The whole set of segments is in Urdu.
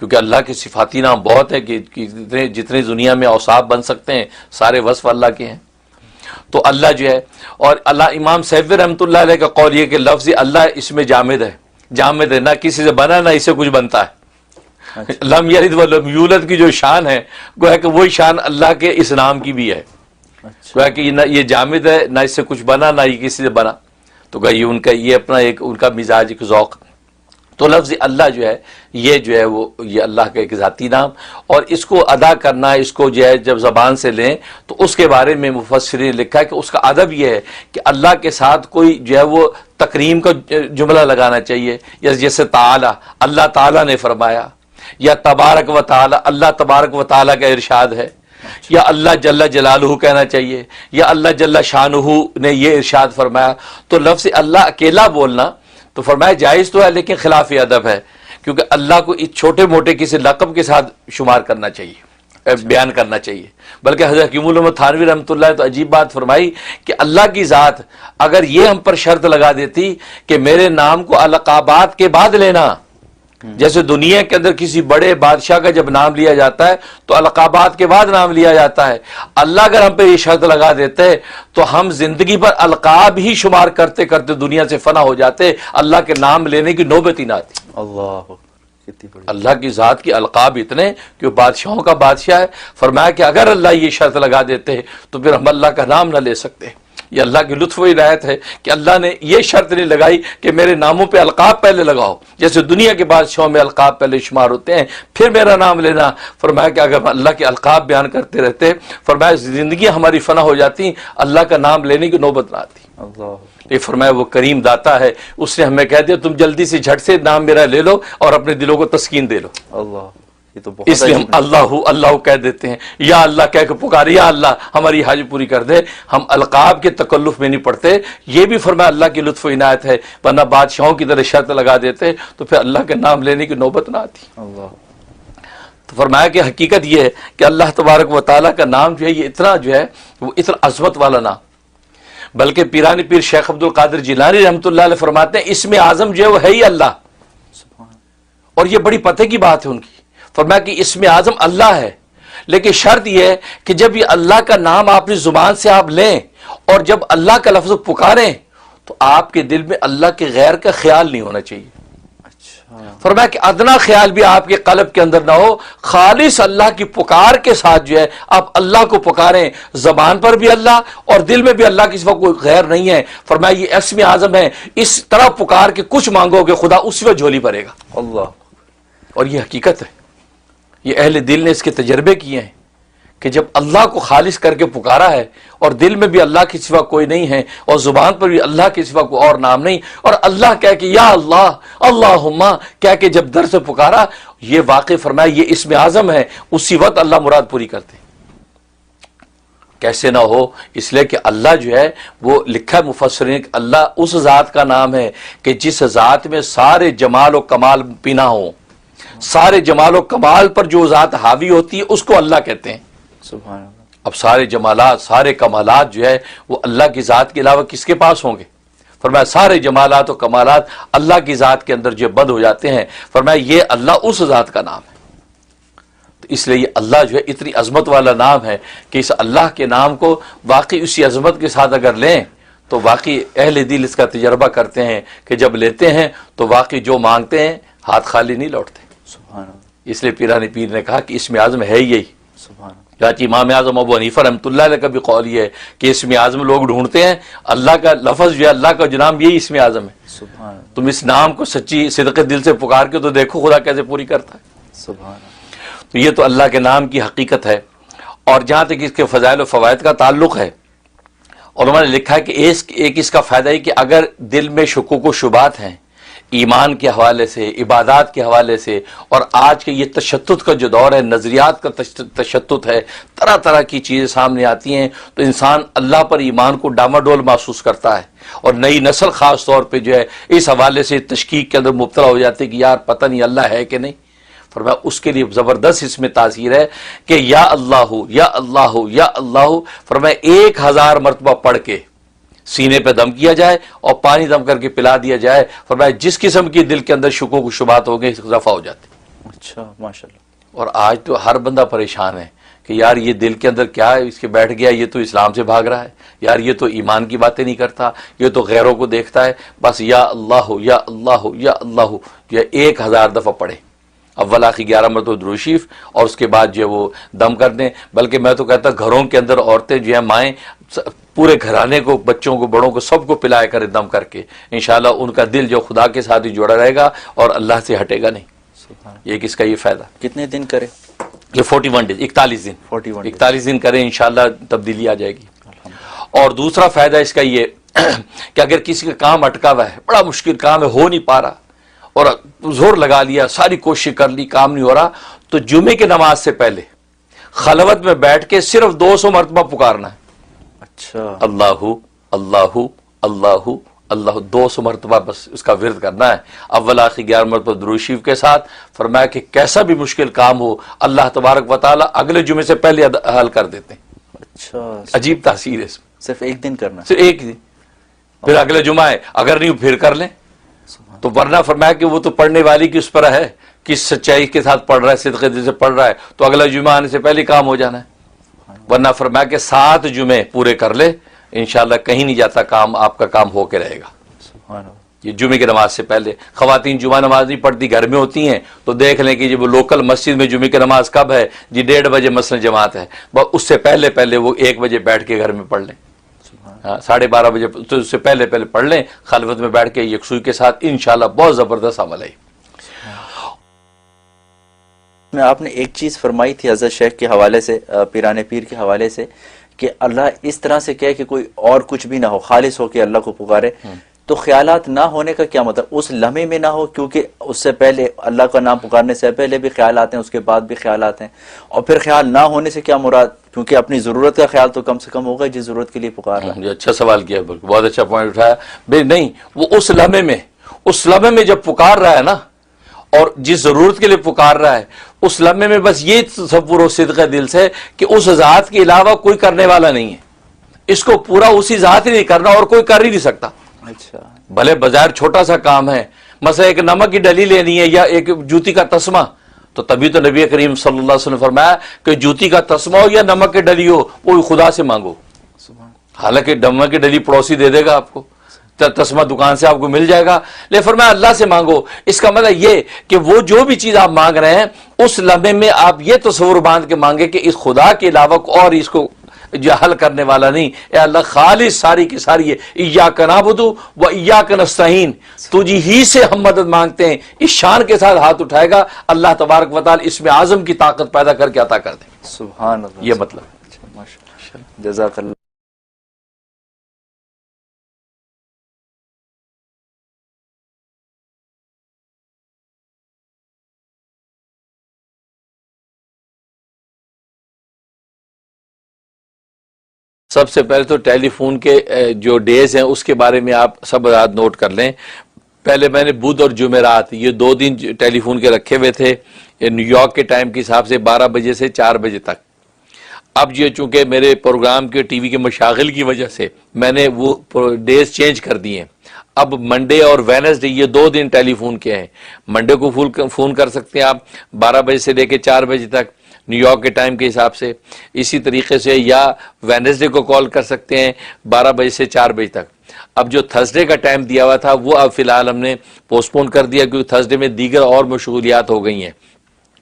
کیونکہ اللہ کے صفاتی نام بہت ہے کہ جتنے دنیا میں اوصاف بن سکتے ہیں سارے وصف اللہ کے ہیں. تو اللہ جو ہے، اور اللہ امام سیفی رحمۃ اللہ علیہ کا قول یہ کہ لفظ اللہ اس میں جامد ہے، جامد ہے، نہ کسی سے بنا نہ اسے کچھ بنتا ہے. لم یلد ولم یولد کی جو شان ہے گویا کہ وہی شان اللہ کے اس نام کی بھی ہے. گویا کہ نہ یہ جامد ہے، نہ اس سے کچھ بنا، نہ یہ کسی سے بنا. تو گویا یہ ان کا یہ اپنا ایک ان کا مزاج، ایک ذوق. تو لفظ اللہ جو ہے یہ جو ہے وہ یہ اللہ کا ایک ذاتی نام، اور اس کو ادا کرنا، اس کو جو ہے جب زبان سے لیں تو اس کے بارے میں مفسرین نے لکھا ہے کہ اس کا ادب یہ ہے کہ اللہ کے ساتھ کوئی جو ہے وہ تکریم کا جملہ لگانا چاہیے، یا جیسے تعالی، اللہ تعالیٰ نے فرمایا، یا تبارک و تعالی، اللہ تبارک و تعالیٰ کا ارشاد ہے، یا اللہ جل جلالہ کہنا چاہیے، یا اللہ جل شانہ نے یہ ارشاد فرمایا. تو لفظ اللہ اکیلا بولنا تو فرمایا جائز تو ہے لیکن خلاف ادب ہے، کیونکہ اللہ کو اس چھوٹے موٹے کسی لقب کے ساتھ شمار کرنا چاہیے، بیان کرنا چاہیے. بلکہ حضرت حکیم الامت تھانوی رحمۃ اللہ تو عجیب بات فرمائی کہ اللہ کی ذات اگر یہ ہم پر شرط لگا دیتی کہ میرے نام کو القابات کے بعد لینا، جیسے دنیا کے اندر کسی بڑے بادشاہ کا جب نام لیا جاتا ہے تو القابات کے بعد نام لیا جاتا ہے، اللہ اگر ہم پہ یہ شرط لگا دیتے تو ہم زندگی پر القاب ہی شمار کرتے کرتے دنیا سے فنا ہو جاتے، اللہ کے نام لینے کی نوبت ہی نہ آتی. اللہ کی ذات کی القاب اتنے کہ وہ بادشاہوں کا بادشاہ ہے. فرمایا کہ اگر اللہ یہ شرط لگا دیتے تو پھر ہم اللہ کا نام نہ لے سکتے. یہ اللہ کی لطف و عنایت ہے کہ اللہ نے یہ شرط نہیں لگائی کہ میرے ناموں پہ القاب پہلے لگاؤ، جیسے دنیا کے بادشاہوں میں القاب پہلے شمار ہوتے ہیں پھر میرا نام لینا. فرمایا کہ اگر اللہ کے القاب بیان کرتے رہتے، فرمایا زندگی ہماری فنا ہو جاتی، اللہ کا نام لینے کی نوبت نہ آتی. یہ فرمایا وہ کریم داتا ہے، اس نے ہمیں کہہ دیا تم جلدی سے جھٹ سے نام میرا لے لو اور اپنے دلوں کو تسکین دے لو. اس لیے ہم اللہ اللہ کہہ دیتے ہیں، یا اللہ کہہ کے پکارے، یا اللہ ہماری حاجت پوری کر دے. ہم القاب کے تکلف میں نہیں پڑتے. یہ بھی فرمایا اللہ کی لطف و عنایت ہے، ورنہ بادشاہوں کی طرح شرط لگا دیتے تو پھر اللہ کے نام لینے کی نوبت نہ آتی. تو فرمایا کہ حقیقت یہ ہے کہ اللہ تبارک و تعالیٰ کا نام جو ہے یہ اتنا جو ہے وہ اتنا عظمت والا نام. بلکہ پیرانی پیر شیخ عبد القادر جیلانی رحمۃ اللہ علیہ فرماتے ہیں اسم اعظم جو ہے وہ ہے ہی اللہ، اور یہ بڑی پتہ کی بات ہے ان کی. فرمایا کہ اسم اعظم اللہ ہے، لیکن شرط یہ ہے کہ جب یہ اللہ کا نام اپنی زبان سے آپ لیں اور جب اللہ کا لفظ پکاریں تو آپ کے دل میں اللہ کے غیر کا خیال نہیں ہونا چاہیے. فرمایا کہ ادنا خیال بھی آپ کے قلب کے اندر نہ ہو، خالص اللہ کی پکار کے ساتھ جو ہے آپ اللہ کو پکاریں، زبان پر بھی اللہ اور دل میں بھی اللہ کے سوا کوئی غیر نہیں ہے. فرمایا یہ اسم اعظم ہے، اس طرح پکار کے کچھ مانگو گے خدا اسی وقت جھولی بھرے گا. اللہ، اور یہ حقیقت ہے، یہ اہل دل نے اس کے تجربے کیے ہیں کہ جب اللہ کو خالص کر کے پکارا ہے اور دل میں بھی اللہ کے سوا کوئی نہیں ہے اور زبان پر بھی اللہ کے سوا کوئی اور نام نہیں، اور اللہ کہہ کے یا اللہ اللہم کہہ کے جب در سے پکارا، یہ واقع فرمایا یہ اسم اعظم ہے، اسی وقت اللہ مراد پوری کرتے. کیسے نہ ہو، اس لیے کہ اللہ جو ہے وہ لکھا ہے مفسرین کہ اللہ اس ذات کا نام ہے کہ جس ذات میں سارے جمال و کمال پینا ہو. سارے جمال و کمال پر جو ذات حاوی ہوتی ہے اس کو اللہ کہتے ہیں. سبحان اللہ. اب سارے جمالات سارے کمالات جو ہے وہ اللہ کی ذات کے علاوہ کس کے پاس ہوں گے؟ فرمایا سارے جمالات و کمالات اللہ کی ذات کے اندر جو بند ہو جاتے ہیں. فرمایا یہ اللہ اس ذات کا نام ہے. تو اس لیے یہ اللہ جو ہے اتنی عظمت والا نام ہے کہ اس اللہ کے نام کو واقعی اسی عظمت کے ساتھ اگر لیں تو واقعی اہل دل اس کا تجربہ کرتے ہیں کہ جب لیتے ہیں تو واقعی جو مانگتے ہیں ہاتھ خالی نہیں لوٹتے. اس لیے پیرانی پیر نے کہا کہ اسم اعظم ہے یہی. چاچی امام اعظم ابو حنیفہ رحمۃ اللہ علیہ کا بھی قول یہ ہے کہ اسم اعظم لوگ ڈھونڈتے ہیں، اللہ کا لفظ جو ہے اللہ کا جو نام یہی اسم اعظم ہے. تم اس نام کو سچی صدق دل سے پکار کے تو دیکھو خدا کیسے پوری کرتا ہے. تو یہ تو اللہ کے نام کی حقیقت ہے. اور جہاں تک اس کے فضائل و فوائد کا تعلق ہے، علماء نے لکھا ہے کہ ایک اس کا فائدہ ہے کہ اگر دل میں شکوک و شبہات ہیں ایمان کے حوالے سے، عبادات کے حوالے سے، اور آج کے یہ تشدد کا جو دور ہے، نظریات کا تشدد ہے، طرح طرح کی چیزیں سامنے آتی ہیں، تو انسان اللہ پر ایمان کو ڈاماڈول محسوس کرتا ہے. اور نئی نسل خاص طور پہ جو ہے اس حوالے سے تشکیک کے اندر مبتلا ہو جاتی ہے کہ یار پتہ نہیں اللہ ہے کہ نہیں. فرمایا اس کے لیے زبردست اس میں تاثیر ہے کہ یا اللہ یا اللہ یا اللہ فرمایا 1000 مرتبہ پڑھ کے سینے پہ دم کیا جائے اور پانی دم کر کے پلا دیا جائے. فرمایا جس قسم کی دل کے اندر شکوک و شبہات ہو گئے رفع ہو جاتے. اچھا ماشاءاللہ. اور آج تو ہر بندہ پریشان ہے کہ یار یہ دل کے اندر کیا ہے اس کے بیٹھ گیا, یہ تو اسلام سے بھاگ رہا ہے, یار یہ تو ایمان کی باتیں نہیں کرتا, یہ تو غیروں کو دیکھتا ہے, بس یا اللہ یا اللہ یا اللہ یہ 1000 دفعہ پڑھے, اول آخر 11 مرتبہ درود شریف, اور اس کے بعد جو ہے وہ دم کر دیں. بلکہ میں تو کہتا گھروں کے اندر عورتیں جو ہیں مائیں پورے گھرانے کو, بچوں کو, بڑوں کو, سب کو پلایا کرے دم کر کے, انشاءاللہ ان کا دل جو خدا کے ساتھ ہی جڑا رہے گا اور اللہ سے ہٹے گا نہیں. یہ کس کا یہ فائدہ. کتنے دن کرے یہ 41 ڈیز, 41 دن 41 دن کریں, انشاءاللہ تبدیلی آ جائے گی. اور دوسرا فائدہ اس کا یہ کہ اگر کسی کا کام اٹکا ہوا ہے, بڑا مشکل کام ہے, ہو نہیں پا رہا, اور زور لگا لیا, ساری کوشش کر لی, کام نہیں ہو رہا, تو جمعے کی نماز سے پہلے خلوت میں بیٹھ کے صرف 200 مرتبہ پکارنا ہے. اچھا. اللہ اللہ اللہ اللہ 200 مرتبہ بس اس کا ورد کرنا ہے, اول آخر 11 مرتبہ درود شریف کے ساتھ. فرمایا کہ کیسا بھی مشکل کام ہو اللہ تبارک و تعالی اگلے جمعے سے پہلے حل کر دیتے ہیں. اچھا. عجیب تاثیر ہے اس میں. صرف ایک دن کرنا, صرف ایک دن, پھر اگلے جمعہ ہے, اگر نہیں پھر کر لیں. تو ورنہ فرمایا کہ وہ تو پڑھنے والی کی اس پر ہے کہ سچائی کے ساتھ پڑھ رہا ہے, صدقے دل سے پڑھ رہا ہے, تو اگلا جمعہ آنے سے پہلے کام ہو جانا ہے. ورنہ فرمایا کہ 7 جمعے پورے کر لے, انشاءاللہ کہیں نہیں جاتا کام, آپ کا کام ہو کے رہے گا. یہ جمعے کی نماز سے پہلے. خواتین جمعہ نماز نہیں پڑھتی, گھر میں ہوتی ہیں, تو دیکھ لیں کہ جب وہ لوکل مسجد میں جمعے کی نماز کب ہے جی 1:30 بجے مثلا جماعت ہے, بس اس سے پہلے وہ 1 بجے بیٹھ کے گھر میں پڑھ لیں, 12:30 بجے, تو اس سے پہلے پڑھ لیں خلوت میں بیٹھ کے یکسوئی کے ساتھ, انشاءاللہ بہت زبردست عمل ہے. میں آپ نے ایک چیز فرمائی تھی حضرت شیخ کے حوالے سے, پیران پیر کے حوالے سے, کہ اللہ اس طرح سے کہے کہ کوئی اور کچھ بھی نہ ہو, خالص ہو کے اللہ کو پکارے. تو خیالات نہ ہونے کا کیا مطلب, اس لمحے میں نہ ہو, کیونکہ اس سے پہلے اللہ کا نام پکارنے سے پہلے بھی خیالات ہیں, اس کے بعد بھی خیالات ہیں, اور پھر خیال نہ ہونے سے کیا مراد, کیونکہ اپنی ضرورت کا خیال تو کم سے کم ہوگا جس ضرورت کے لیے پکار رہا ہے. اچھا سوال کیا, بہت اچھا پوائنٹ اٹھایا. بھائی نہیں, وہ اس لمحے میں جب پکار رہا ہے نا, اور جس ضرورت کے لیے پکار رہا ہے, اس لمحے میں بس یہ تصور و صدقہ دل سے کہ اس ذات کے علاوہ کوئی کرنے والا نہیں ہے, اس کو پورا اسی ذات ہی نہیں کرنا, اور کوئی کر ہی نہیں سکتا. اچھا. بھلے بظاہر چھوٹا سا کام ہے, مثلا ایک نمک کی ڈلی لینی ہے یا ایک جوتی کا تسمہ, تو تبھی تو نبی کریم صلی اللہ علیہ وسلم نے فرمایا کہ جوتی کا تسمہ ہو یا نمک کی ڈلی ہو, وہ خدا سے مانگو. حالانکہ نمک کی ڈلی پڑوسی دے دے گا آپ کو, تسمہ دکان سے آپ کو مل جائے گا, لیکن فرمایا اللہ سے مانگو. اس کا مطلب یہ کہ وہ جو بھی چیز آپ مانگ رہے ہیں اس لمحے میں آپ یہ تصور باندھ کے مانگے کہ اس خدا کے علاوہ اور اس کو جو حل کرنے والا نہیں, اے اللہ خالص ساری کی ساری ہے, ایاک نعبد و ایاک نستعین, تجھی ہی سے ہم مدد مانگتے ہیں. اس شان کے ساتھ ہاتھ اٹھائے گا, اللہ تبارک و تعالی اس میں اعظم کی طاقت پیدا کر کے عطا کر دیں. سبحان اللہ. یہ مطلب. ماشاءاللہ, جزاک اللہ. سب سے پہلے تو ٹیلی فون کے جو ڈیز ہیں اس کے بارے میں آپ سب رات نوٹ کر لیں. پہلے میں نے بدھ اور جمعرات یہ 2 دن ٹیلی فون کے رکھے ہوئے تھے, نیو یارک کے ٹائم کے حساب سے 12 بجے سے 4 بجے تک. اب یہ چونکہ میرے پروگرام کے ٹی وی کے مشاغل کی وجہ سے میں نے وہ ڈیز چینج کر دیے ہیں. اب منڈے اور وینسڈے یہ 2 دن ٹیلی فون کے ہیں. منڈے کو فون کر سکتے ہیں آپ 12 بجے سے لے کے 4 بجے تک نیو یارک کے ٹائم کے حساب سے. اسی طریقے سے یا وینسڈے کو کال کر سکتے ہیں 12 بجے سے 4 بجے تک. اب جو تھرسڈے کا ٹائم دیا ہوا تھا وہ اب فی الحال ہم نے پوسٹ پون کر دیا, کیونکہ تھرسڈے میں دیگر اور مشغولیات ہو گئی ہیں.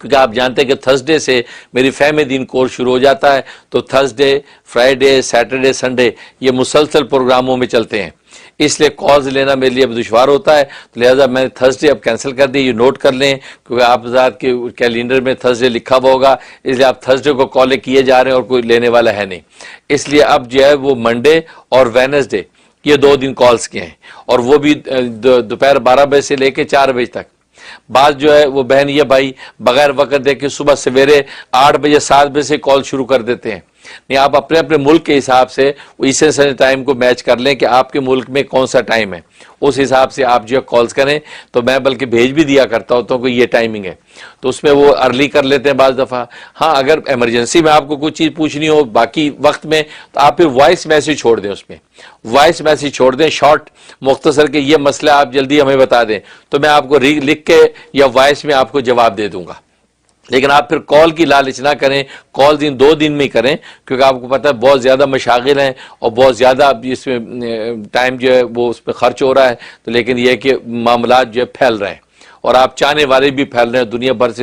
کیونکہ آپ جانتے ہیں کہ تھرسڈے سے میری فہم دین کورس شروع ہو جاتا ہے, تو تھرسڈے, فرائیڈے, سیٹرڈے, سنڈے یہ مسلسل پروگراموں میں چلتے ہیں, اس لیے کالز لینا میرے لیے اب دشوار ہوتا ہے. تو لہٰذا میں نے تھرسڈے اب کینسل کر دی. یہ نوٹ کر لیں کیونکہ آپ ذات کے کیلنڈر میں تھرسڈے لکھا ہوا ہوگا, اس لیے آپ تھرسڈے کو کالیں کیے جا رہے ہیں اور کوئی لینے والا ہے نہیں. اس لیے اب جو ہے وہ منڈے اور وینسڈے یہ 2 دن کالز کے ہیں, اور وہ بھی دوپہر 12 بجے سے لے کے 4 بجے تک. بعض جو ہے وہ بہن یا بھائی بغیر وقت دے کے صبح سویرے 8 بجے 7 بجے سے کال شروع کر دیتے ہیں. نہیں, آپ اپنے اپنے ملک کے حساب سے اسی ٹائم کو میچ کر لیں کہ آپ کے ملک میں کون سا ٹائم ہے, اس حساب سے آپ جو ہے کالز کریں. تو میں بلکہ بھیج بھی دیا کرتا ہوتا ہوں کہ یہ ٹائمنگ ہے, تو اس میں وہ ارلی کر لیتے ہیں بعض دفعہ. ہاں اگر ایمرجنسی میں آپ کو کوئی چیز پوچھنی ہو باقی وقت میں, تو آپ پھر وائس میسیج چھوڑ دیں, اس میں وائس میسیج چھوڑ دیں شارٹ مختصر کہ یہ مسئلہ آپ جلدی ہمیں بتا دیں, تو میں آپ کو لکھ کے یا وائس میں آپ کو جواب دے دوں گا. لیکن آپ پھر کال کی لالچ نہ کریں، کال 2 دن میں کریں، کیونکہ آپ کو پتہ ہے بہت زیادہ مشاغل ہیں اور بہت زیادہ اس میں ٹائم جو ہے وہ اس پہ خرچ ہو رہا ہے، تو لیکن یہ ہے کہ معاملات جو ہے پھیل رہے ہیں اور آپ چاہنے والے بھی پھیل رہے ہیں، دنیا بھر سے